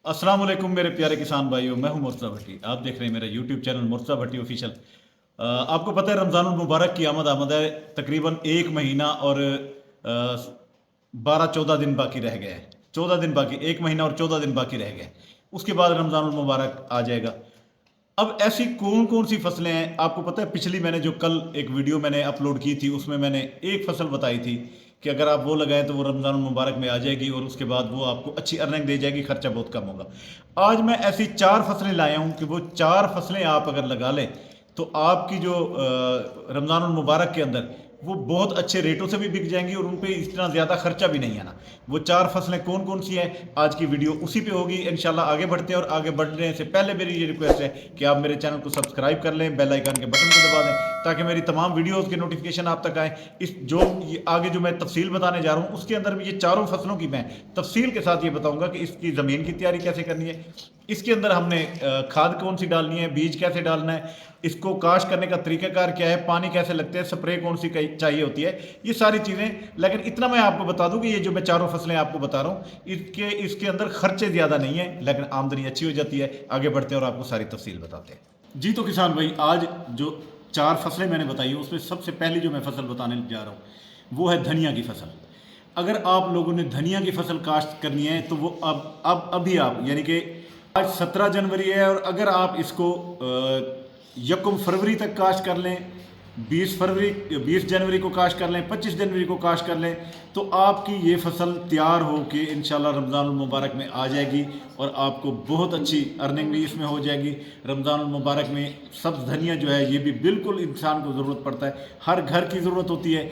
अस्सलाम वालेकुम मेरे प्यारे किसान भाइयों। मैं हूं मुर्तज़ा भट्टी। आप देख रहे हैं मेरा यूट्यूब चैनल मुर्तज़ा भट्टी ऑफिशियल। आपको पता है रमज़ानुल मुबारक की आमद है। तकरीबन एक महीना और 12-14 दिन बाकी रह गए हैं। 14 दिन बाकी, एक महीना और 14 दिन बाकी रह गए। उसके बाद रमज़ानुल मुबारक आ जाएगा। अब ऐसी कौन कौन सी फसलें हैं आपको पता है? पिछली मैंने जो कल एक वीडियो मैंने अपलोड की थी उसमें मैंने एक फसल बताई थी कि अगर आप वो लगाएं तो वो रमज़ान मुबारक में आ जाएगी और उसके बाद वो आपको अच्छी अर्निंग दे जाएगी, खर्चा बहुत कम होगा। आज मैं ऐसी 4 फसलें लाया हूं कि वो 4 फसलें आप अगर लगा लें तो आपकी जो रमज़ान मुबारक के अंदर वो बहुत अच्छे रेटों से भी बिक जाएंगी और उन पे इतना ज़्यादा खर्चा भी नहीं आना। वो 4 फसलें कौन कौन सी हैं आज की वीडियो उसी पे होगी इंशाल्लाह। आगे बढ़ते हैं और आगे बढ़ने से पहले मेरी ये रिक्वेस्ट है कि आप मेरे चैनल को सब्सक्राइब कर लें, बेल आइकन के बटन को दबा दें ताकि मेरी तमाम वीडियोज़ के नोटिफिकेशन आप तक आए। इस जो आगे जो मैं तफसील बताने जा रहा हूँ उसके अंदर भी ये चारों फसलों की मैं तफसील के साथ ये बताऊँगा कि इसकी ज़मीन की तैयारी कैसे करनी है, इसके अंदर हमने खाद कौन सी डालनी है, बीज कैसे डालना है, इसको काश्त करने का तरीकाकार क्या है, पानी कैसे लगते हैं, स्प्रे कौन सी चाहिए होती है, ये सारी चीज़ें। लेकिन इतना मैं आपको बता दूं कि ये जो मैं चारों फसलें आपको बता रहा हूँ इसके अंदर खर्चे ज़्यादा नहीं है लेकिन आमदनी अच्छी हो जाती है। आगे बढ़ते हैं और आपको सारी तफसील बताते हैं। जी तो किसान भाई, आज जो 4 फसलें मैंने बताई है उसमें सबसे पहली जो मैं फसल बताने जा रहा हूँ वो है धनिया की फसल। अगर आप लोगों ने धनिया की फसल काश्त करनी है तो वो अब अभी आप यानी कि आज 17 जनवरी है और अगर आप इसको 1 फरवरी तक काश्त कर लें, 20 जनवरी को काश्त कर लें, 25 जनवरी को काश्त कर लें तो आपकी ये फसल तैयार हो के इंशाल्लाह रमज़ानुल मुबारक में आ जाएगी और आपको बहुत अच्छी अर्निंग भी इसमें हो जाएगी। रमज़ानुल मुबारक में सब्ज़ धनिया जो है ये भी बिल्कुल इंसान को ज़रूरत पड़ता है, हर घर की ज़रूरत होती है।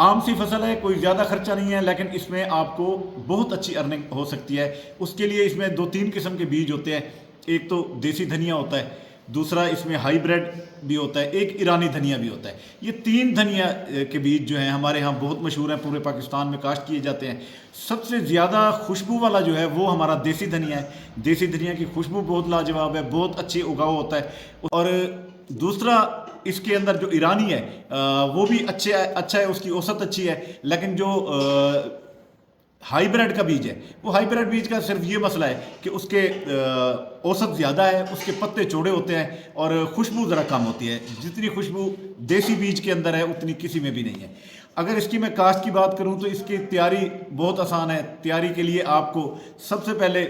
आम सी फसल है, कोई ज़्यादा खर्चा नहीं है लेकिन इसमें आपको बहुत अच्छी अर्निंग हो सकती है। उसके लिए इसमें 2-3 किस्म के बीज होते हैं। एक तो देसी धनिया होता है, दूसरा इसमें हाइब्रिड भी होता है, एक ईरानी धनिया भी होता है। ये 3 धनिया के बीज जो हैं हमारे यहाँ बहुत मशहूर हैं, पूरे पाकिस्तान में काश्त किए जाते हैं। सबसे ज़्यादा खुशबू वाला जो है वो हमारा देसी धनिया है। देसी धनिया की खुशबू बहुत लाजवाब है, बहुत अच्छी उगाव होता है। और दूसरा इसके अंदर जो ईरानी है वो भी अच्छा है, उसकी औसत अच्छी है। लेकिन जो हाइब्रिड का बीज है वो हाइब्रिड बीज का सिर्फ ये मसला है कि उसके औसत ज़्यादा है, उसके पत्ते चौड़े होते हैं और खुशबू ज़रा कम होती है। जितनी खुशबू देसी बीज के अंदर है उतनी किसी में भी नहीं है। अगर इसकी मैं काश्त की बात करूं तो इसकी तैयारी बहुत आसान है। तैयारी के लिए आपको सबसे पहले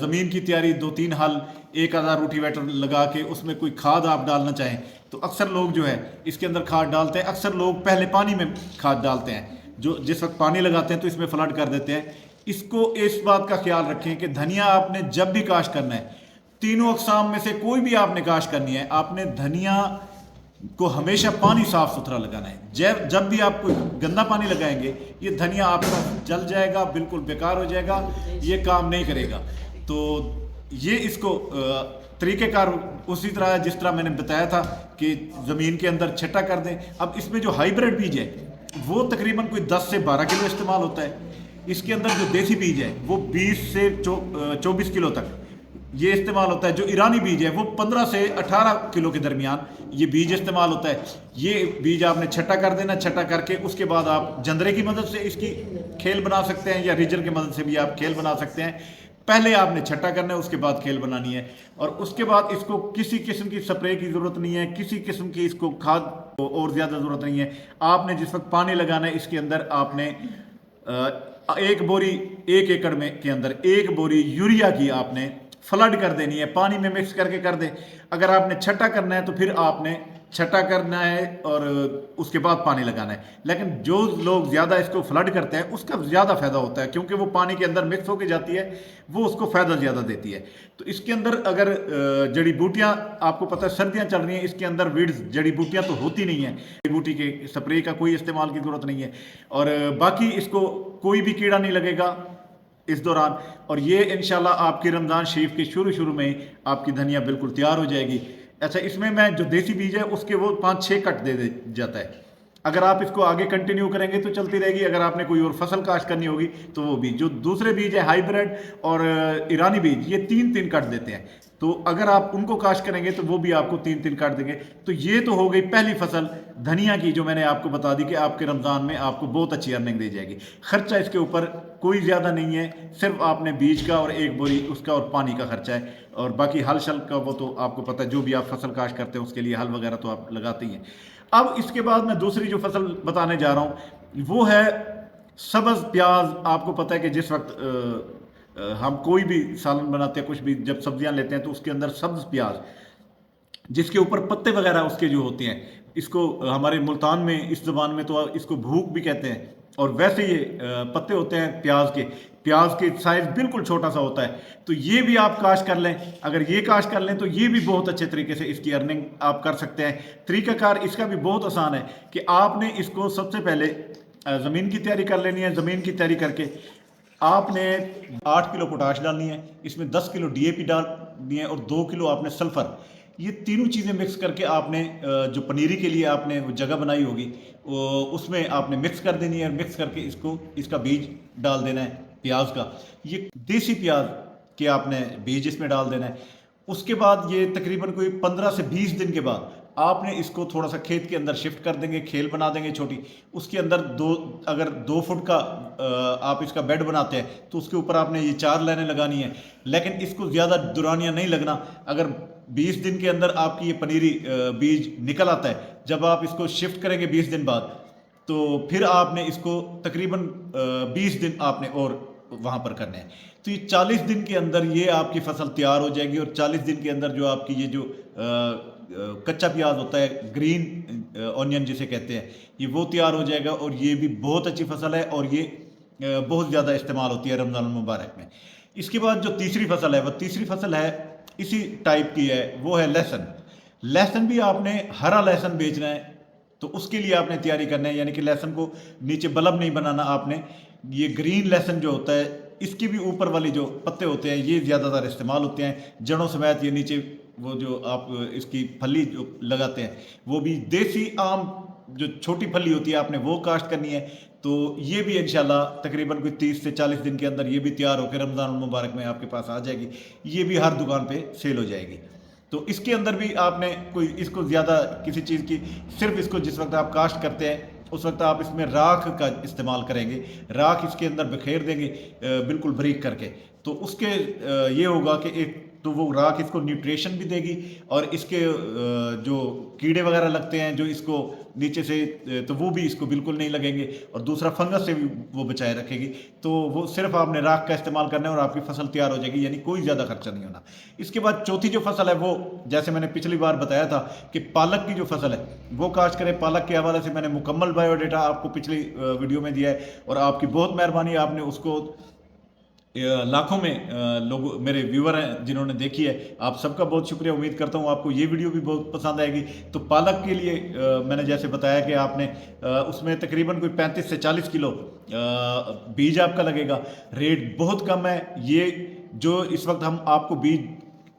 ज़मीन की तैयारी, 2-3 हल, 1000 रोटीवेटर लगा के उसमें कोई खाद आप डालना चाहें तो अक्सर लोग जो है इसके अंदर खाद डालते हैं। अक्सर लोग पहले पानी में खाद डालते हैं, जो जिस वक्त पानी लगाते हैं तो इसमें फ्लड कर देते हैं। इसको इस बात का ख्याल रखें कि धनिया आपने जब भी काश्त करना है, तीनों अकसाम में से कोई भी आपने काश्त करनी है, आपने धनिया को हमेशा पानी साफ सुथरा लगाना है। जब भी आप कोई गंदा पानी लगाएंगे ये धनिया आपका जल जाएगा, बिल्कुल बेकार हो जाएगा, ये काम नहीं करेगा। तो ये इसको तरीक़ेकार उसी तरह जिस तरह मैंने बताया था कि ज़मीन के अंदर छटा कर दें। अब इसमें जो हाइब्रिड बीज है वो तकरीबन कोई 10 से 12 किलो इस्तेमाल होता है। इसके अंदर जो देसी बीज है वो 20 से 24 किलो तक ये इस्तेमाल होता है। जो ईरानी बीज है वो 15 से 18 किलो के दरमियान ये बीज इस्तेमाल होता है। ये बीज आपने छटा कर देना, छटा करके उसके बाद आप जंदरे की मदद से इसकी खेल बना सकते हैं या रीजर की मदद से भी आप खेल बना सकते हैं। पहले आपने छटा करना है, उसके बाद खेल बनानी है और उसके बाद इसको किसी किस्म की स्प्रे की ज़रूरत नहीं है, किसी किस्म की इसको खाद और ज़्यादा ज़रूरत नहीं है। आपने जिस वक्त पानी लगाना है इसके अंदर आपने 1 बोरी 1 एकड़ में के अंदर 1 बोरी यूरिया की आपने फ्लड कर देनी है, पानी में मिक्स करके कर दें। अगर आपने छटा करना है तो फिर आपने छटा करना है और उसके बाद पानी लगाना है। लेकिन जो लोग ज़्यादा इसको फ्लड करते हैं उसका ज़्यादा फ़ायदा होता है क्योंकि वो पानी के अंदर मिक्स होकर जाती है, वो उसको फ़ायदा ज़्यादा देती है। तो इसके अंदर अगर जड़ी बूटियाँ, आपको पता है सर्दियाँ चल रही हैं, इसके अंदर वीड्स जड़ी बूटियाँ तो होती नहीं हैं, जड़ी बूटी के स्प्रे का कोई इस्तेमाल की ज़रूरत नहीं है और बाकी इसको कोई भी कीड़ा नहीं लगेगा इस दौरान। और ये इंशाल्लाह आपकी रमज़ान शरीफ के शुरू में आपकी धनिया बिल्कुल तैयार हो जाएगी। अच्छा, इसमें मैं जो देसी बीज है उसके वो 5-6 कट दे जाता है। अगर आप इसको आगे कंटिन्यू करेंगे तो चलती रहेगी। अगर आपने कोई और फसल काश्त करनी होगी तो वो बीज, जो दूसरे बीज है हाइब्रिड और ईरानी बीज, ये 3-3 कट देते हैं। तो अगर आप उनको काश्त करेंगे तो वो भी आपको 3-3 काट देंगे। तो ये तो हो गई पहली फसल धनिया की, जो मैंने आपको बता दी कि आपके रमज़ान में आपको बहुत अच्छी अर्निंग दी जाएगी। खर्चा इसके ऊपर कोई ज़्यादा नहीं है, सिर्फ आपने बीज का और 1 बोरी उसका और पानी का खर्चा है, और बाकी हल शल का वो तो आपको पता है, जो भी आप फसल काश्त करते हैं उसके लिए हल वगैरह तो आप लगाते ही हैं। अब इसके बाद मैं दूसरी जो फसल बताने जा रहा हूँ वो है सब्ज़ प्याज। आपको पता है कि जिस वक्त हम कोई भी सालन बनाते हैं, कुछ भी जब सब्जियां लेते हैं तो उसके अंदर सब्ज़ प्याज, जिसके ऊपर पत्ते वगैरह उसके जो होते हैं, इसको हमारे मुल्तान में इस ज़बान में तो इसको भूख भी कहते हैं, और वैसे ये पत्ते होते हैं प्याज के साइज़ बिल्कुल छोटा सा होता है। तो ये भी आप काश्त कर लें, अगर ये काश्त कर लें तो ये भी बहुत अच्छे तरीके से इसकी अर्निंग आप कर सकते हैं। तरीक़ाकार इसका भी बहुत आसान है कि आपने इसको सबसे पहले ज़मीन की तैयारी कर लेनी है। ज़मीन की तैयारी करके आपने 8 किलो पोटाश डालनी है, इसमें 10 किलो DAP डालनी है और 2 किलो आपने सल्फ़र, ये तीनों चीज़ें मिक्स करके आपने जो पनीरी के लिए आपने वो जगह बनाई होगी उसमें आपने मिक्स कर देनी है, और मिक्स करके इसका बीज डाल देना है प्याज का। ये देसी प्याज के आपने बीज इसमें डाल देना है। उसके बाद ये तकरीबन कोई 15 से 20 दिन के बाद आपने इसको थोड़ा सा खेत के अंदर शिफ्ट कर देंगे, खेल बना देंगे छोटी, उसके अंदर अगर 2 फुट का आप इसका बेड बनाते हैं तो उसके ऊपर आपने ये 4 लाइनें लगानी है, लेकिन इसको ज़्यादा दुरानियाँ नहीं लगना। अगर 20 दिन के अंदर आपकी ये पनीरी बीज निकल आता है, जब आप इसको शिफ्ट करेंगे 20 दिन बाद, तो फिर आपने इसको तकरीबन 20 दिन आपने और वहाँ पर करने हैं। तो ये 40 दिन के अंदर ये आपकी फसल तैयार हो जाएगी, और 40 दिन के अंदर जो आपकी ये जो कच्चा प्याज होता है, ग्रीन ऑनियन जिसे कहते हैं, ये वो तैयार हो जाएगा, और ये भी बहुत अच्छी फसल है, और ये बहुत ज़्यादा इस्तेमाल होती है रमज़ान मुबारक में। इसके बाद जो तीसरी फसल है, वह तीसरी फसल है इसी टाइप की है, वो है लहसुन। लहसुन भी आपने हरा लहसुन बेचना है, तो उसके लिए आपने तैयारी करना है, यानी कि लहसुन को नीचे बल्ब नहीं बनाना आपने। ये ग्रीन लहसुन जो होता है, इसकी भी ऊपर वाली जो पत्ते होते हैं ये ज़्यादातर इस्तेमाल होते हैं, जड़ों समेत। ये नीचे वो जो आप इसकी फली जो लगाते हैं, वो भी देसी आम जो छोटी फली होती है आपने वो काश्त करनी है। तो ये भी इंशाल्लाह तकरीबन कोई 30 से 40 दिन के अंदर ये भी तैयार होकर रमज़ान मुबारक में आपके पास आ जाएगी। ये भी हर दुकान पे सेल हो जाएगी। तो इसके अंदर भी आपने कोई इसको ज़्यादा किसी चीज़ की, सिर्फ इसको जिस वक्त आप काश्त करते हैं उस वक्त आप इसमें राख का इस्तेमाल करेंगे, राख इसके अंदर बिखेर देंगे बिल्कुल बारीक करके। तो उसके ये होगा कि एक तो वो राख इसको न्यूट्रिशन भी देगी, और इसके जो कीड़े वगैरह लगते हैं जो इसको नीचे से, तो वो भी इसको बिल्कुल नहीं लगेंगे, और दूसरा फंगस से भी वो बचाए रखेगी। तो वो सिर्फ आपने राख का इस्तेमाल करना है और आपकी फसल तैयार हो जाएगी, यानी कोई ज़्यादा खर्चा नहीं होना। इसके बाद चौथी जो फसल है वो, जैसे मैंने पिछली बार बताया था कि पालक की जो फसल है वो काश्त करें। पालक के हवाले से मैंने मुकम्मल बायोडेटा आपको पिछली वीडियो में दिया है, और आपकी बहुत मेहरबानी, आपने उसको लाखों में लोग मेरे व्यूअर हैं जिन्होंने देखी है, आप सबका बहुत शुक्रिया। उम्मीद करता हूँ आपको ये वीडियो भी बहुत पसंद आएगी। तो पालक के लिए मैंने जैसे बताया कि आपने उसमें तकरीबन कोई 35 से 40 किलो बीज आपका लगेगा। रेट बहुत कम है, ये जो इस वक्त हम आपको बीज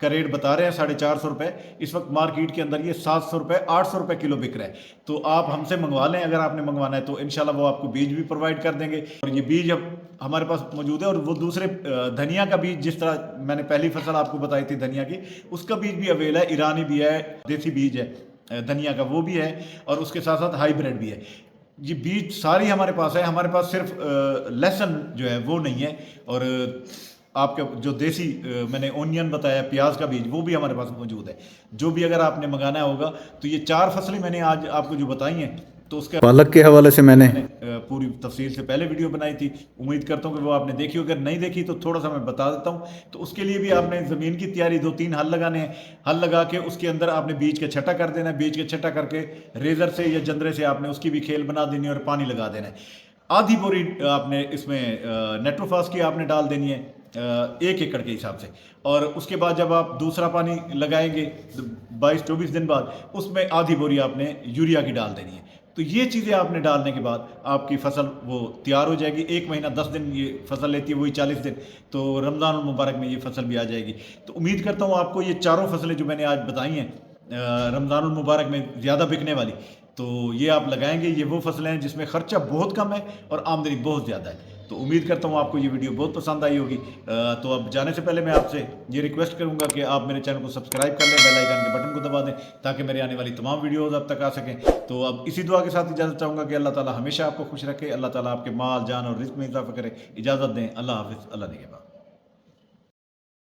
का रेट बता रहे हैं 450 रुपये, इस वक्त मार्केट के अंदर ये 700 रुपये 800 रुपये किलो बिक रहा है। तो आप हमसे मंगवा लें, अगर आपने मंगवाना है तो इंशाल्लाह वो आपको बीज भी प्रोवाइड कर देंगे। और ये बीज अब हमारे पास मौजूद है, और वो दूसरे धनिया का बीज, जिस तरह मैंने पहली फसल आपको बताई थी धनिया की, उसका बीज भी अवेल है, ईरानी भी है, देसी बीज है धनिया का, वो भी है, और उसके साथ साथ हाइब्रिड भी है। ये बीज सारी हमारे पास है। हमारे पास सिर्फ लहसुन जो है वो नहीं है, और आपका जो देसी मैंने ओनियन बताया, प्याज का बीज, वो भी हमारे पास मौजूद है। जो भी अगर आपने मंगाना होगा, तो ये 4 फसलें मैंने आज आपको जो बताई हैं, तो उसके पालक के हवाले से मैंने पूरी तफसील से पहले वीडियो बनाई थी। उम्मीद करता हूँ कि वो आपने देखी हो। अगर नहीं देखी तो थोड़ा सा मैं बता देता हूँ। तो उसके लिए भी आपने ज़मीन की तैयारी, 2-3 हल लगाने हैं। हल लगा के उसके अंदर आपने बीज का छटा कर देना है। बीज का छटा करके रेजर से या जंदरे से आपने उसकी भी खेल बना देनी है, और पानी लगा देना है। आधी बोरी आपने इसमें नेट्रोफास की आपने डाल देनी है 1 एकड़ के हिसाब से। और उसके बाद जब आप दूसरा पानी लगाएंगे 22-24 दिन बाद, उसमें आधी बोरी आपने यूरिया की डाल देनी है। तो ये चीज़ें आपने डालने के बाद आपकी फसल वो तैयार हो जाएगी। 1 महीना 10 दिन ये फसल लेती है, वही 40 दिन। तो रमज़ान मुबारक में ये फसल भी आ जाएगी। तो उम्मीद करता हूँ आपको ये चारों फसलें जो मैंने आज बताई हैं रमज़ान मुबारक में ज़्यादा बिकने वाली, तो ये आप लगाएंगे। ये वो फसलें हैं जिसमें ख़र्चा बहुत कम है और आमदनी बहुत ज़्यादा है। तो उम्मीद करता हूँ आपको ये वीडियो बहुत पसंद आई होगी। तो अब जाने से पहले मैं आपसे ये रिक्वेस्ट करूँगा कि आप मेरे चैनल को सब्सक्राइब कर लें, बेल आइकन के बटन को दबा दें ताकि मेरे आने वाली तमाम वीडियोज़ आप तक आ सकें। तो अब इसी दुआ के साथ इजाज़त चाहूँगा कि अल्लाह ताला हमेशा आपको खुश रखे, अल्लाह ताला आपके माल, जान और रिज़्क़ में इजाफ़ा करे। इजाज़त दें, अल्लाह हाफ़िज़, अल्लाह निगहबान।